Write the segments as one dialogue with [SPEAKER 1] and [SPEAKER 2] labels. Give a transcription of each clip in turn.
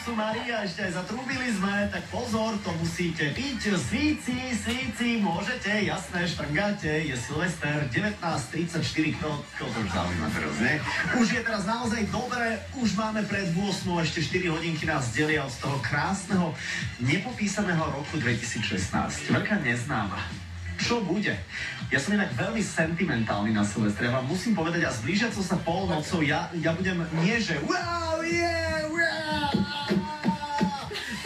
[SPEAKER 1] Ježišu Maria, ešte aj zatrúbili sme, tak pozor, to musíte piť. Svíci, môžete, jasné, štrngáte, je Silvester, 19:34, kto to už zaujíma teraz, ne? Už je teraz naozaj dobre, už máme pred 8, ešte 4 hodinky nás delia od toho krásneho, nepopísaného roku 2016. Veľká neznáma. Čo bude? Ja som inak veľmi sentimentálny na Silvestre. Ja vám musím povedať, a s blížiacou sa polnocou ja budem nie, že wow, yeah, wow,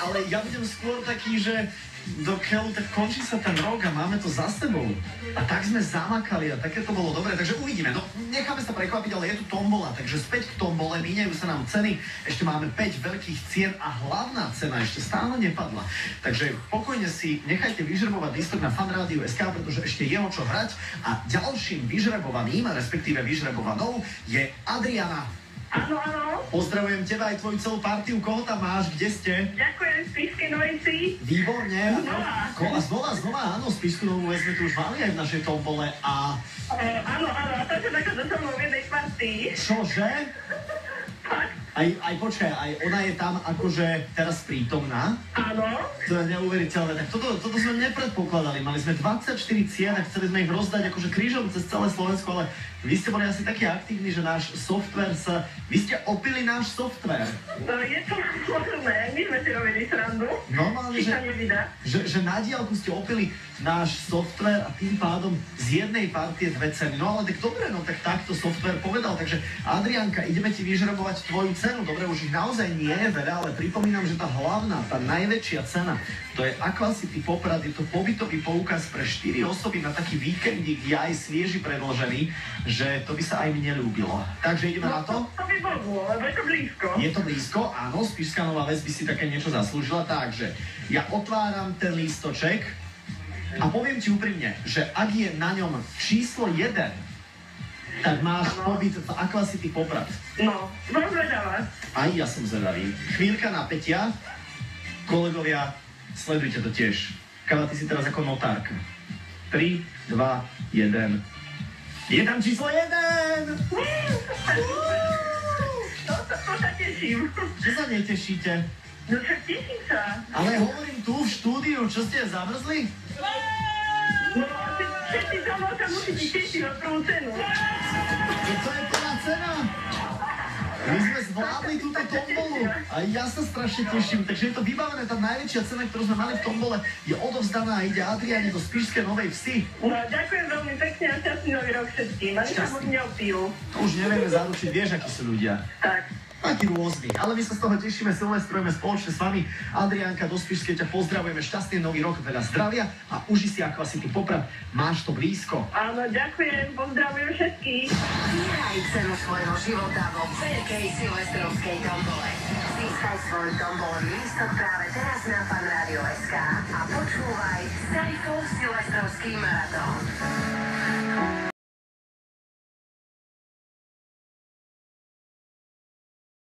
[SPEAKER 1] ale ja budem skôr taký, že do keľu, tak končí sa ten rok a máme to za sebou. A tak sme zamakali a také to bolo dobré, takže uvidíme. No, necháme sa prekvapiť, ale je tu tombola, takže späť k tombole, míňajú sa nám ceny, ešte máme 5 veľkých cien a hlavná cena ešte stále nepadla. Takže pokojne si nechajte vyžrebovať lístok na fanradio.sk, pretože ešte je o čo hrať a ďalším vyžrebovaným, respektíve vyžrebovanou je Adriana.
[SPEAKER 2] Áno, áno.
[SPEAKER 1] Pozdravujem teba aj tvoju celú partiu. Koho tam máš? Kde ste?
[SPEAKER 2] Ďakujem, Spišskej Novej Vsi.
[SPEAKER 1] Výborne.
[SPEAKER 2] Znova.
[SPEAKER 1] Áno, Spišskú Novú Ves sme tu už mali aj v našej tombole a...
[SPEAKER 2] Áno, a to sa taká do toho v jednej partii.
[SPEAKER 1] Čože?
[SPEAKER 2] Fakt?
[SPEAKER 1] Aj počkaj, aj ona je tam akože teraz prítomná.
[SPEAKER 2] Áno.
[SPEAKER 1] To je neuveriteľné. Tak toto sme nepredpokladali. Mali sme 24 cien a chceli sme ich rozdať akože krížom cez celé Slovensko, ale vy ste boli asi takí aktívni, že náš software sa... Vy ste opili náš software.
[SPEAKER 2] No je to možné, my sme si robili srandu.
[SPEAKER 1] Normálne, že na diaľku ste opili náš software a tým pádom z jednej partie 2 ceny. No ale tak dobre, no tak takto software povedal. Takže Adrianka, ideme ti vyžrebovať tvoju cenu. Dobre, už ich naozaj nie je veľa, ale pripomínam, že tá hlavná, tá najväčšia cena, to je Aquacity Poprad, je to pobytový poukaz pre 4 osoby na taký víkendík, je aj svieži predložený, že to by sa aj mne ľúbilo. Takže ideme na to?
[SPEAKER 2] To by bolo, lebo je to blízko.
[SPEAKER 1] Je to blízko, áno, Spišská Nová Ves by si také niečo zaslúžila, takže ja otváram ten lístoček a poviem ti úprimne, že ak je na ňom číslo 1, tak máš pobyt v Aquacity Poprad.
[SPEAKER 2] No, som zvedavá.
[SPEAKER 1] Aj ja som zvedavý. Chvíľka napätia. Kolegovia, sledujte to tiež. Kava, ty si teraz ako notárka. 3, 2, 1. Je tam číslo 1!
[SPEAKER 2] To sa teším.
[SPEAKER 1] Čo sa netešíte?
[SPEAKER 2] No však teším sa.
[SPEAKER 1] Ale hovorím tu v štúdiu, čo ste zamrzli?
[SPEAKER 2] No asi všetci domov sa musíte tešiť na prvú cenu.
[SPEAKER 1] To je plná cena. My sme zvládli túto tombolu a ja sa strašne teším. Takže je to vybavené, tá najväčšia cena, ktorú sme mali v tombole, je odovzdaná a ide Adriane do Spišskej Novej Vsi.
[SPEAKER 2] No ďakujem veľmi pekne a šťastný nový rok všetkým. Ani sa moc neopijú.
[SPEAKER 1] To už nevieme zaručiť, vieš, akí sú ľudia.
[SPEAKER 2] Tak.
[SPEAKER 1] Takí rôzni, ale my sa z toho tešíme, silvestrujeme spoločne s vami. Adriánka do Spišskej, ťa pozdravujeme, šťastný nový rok, veľa zdravia a uži si Aquacity Poprad, máš to blízko.
[SPEAKER 2] Áno, ďakujem, pozdravujem všetkých.
[SPEAKER 3] Vyhraj cenu svojho života vo veľkej silvestrovskej tombole. Získaj svoj tombolový lístok práve teraz na fanradio.sk a počúvaj Sajkov silvestrovský maratón.